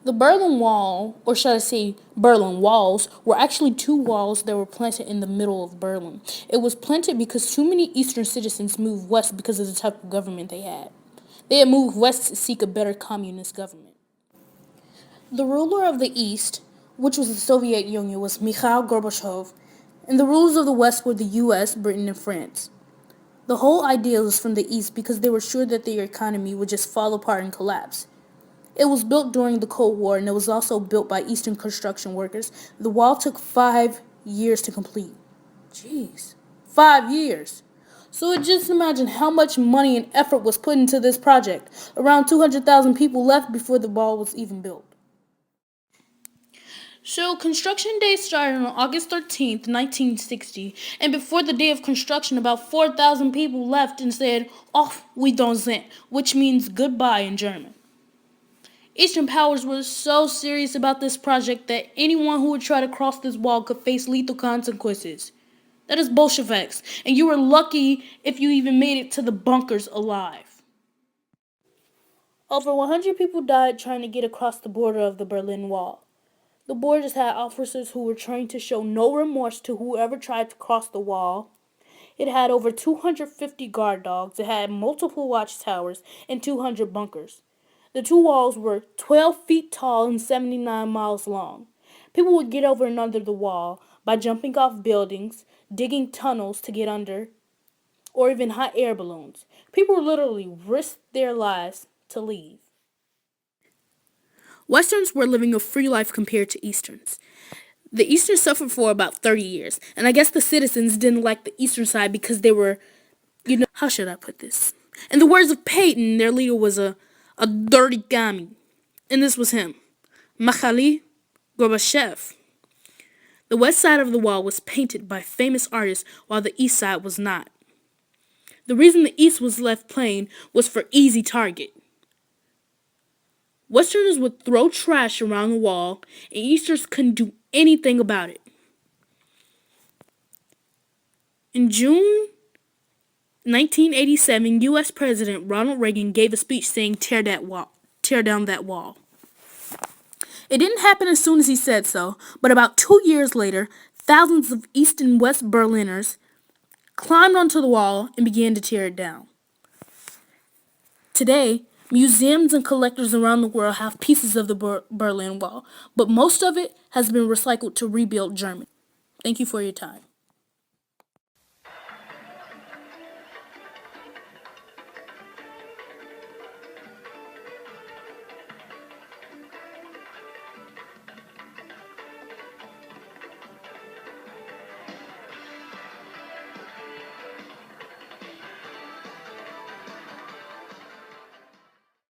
The Berlin Wall, or should I say Berlin Walls, were actually two walls that were planted in the middle of Berlin. It was planted because too many Eastern citizens moved west because of the type of government they had. They had moved west to seek a better communist government. The ruler of the East, which was the Soviet Union, was Mikhail Gorbachev, and the rulers of the West were the US, Britain, and France. The whole idea was from the East because they were sure that their economy would just fall apart and collapse. It was built during the Cold War and it was also built by Eastern construction workers. The wall took 5 years to complete. Jeez. 5 years. So just imagine how much money and effort was put into this project. Around 200,000 people left before the wall was even built. So construction day started on August 13th, 1960, and before the day of construction, about 4,000 people left and said, "Auf Wiedersehen," which means goodbye in German. Eastern powers were so serious about this project that anyone who would try to cross this wall could face lethal consequences. That is Bolsheviks, and you were lucky if you even made it to the bunkers alive. Over 100 people died trying to get across the border of the Berlin Wall. The borders had officers who were trained to show no remorse to whoever tried to cross the wall. It had over 250 guard dogs, it had multiple watchtowers, and 200 bunkers. The two walls were 12 feet tall and 79 miles long. People would get over and under the wall by jumping off buildings, digging tunnels to get under, or even hot air balloons. People literally risked their lives to leave. Westerns were living a free life compared to Easterns. The Easterns suffered for about 30 years, and I guess the citizens didn't like the Eastern side because they were, how should I put this? In the words of Peyton, their leader was a dirty commie. And this was him, Mikhail Gorbachev. The west side of the wall was painted by famous artists while the east side was not. The reason the east was left plain was for easy target. Westerners would throw trash around the wall, and Easterners couldn't do anything about it. In June 1987, U.S. President Ronald Reagan gave a speech saying, tear down that wall. It didn't happen as soon as he said so, but about 2 years later, thousands of East and West Berliners climbed onto the wall and began to tear it down. Today, museums and collectors around the world have pieces of the Berlin Wall, but most of it has been recycled to rebuild Germany. Thank you for your time.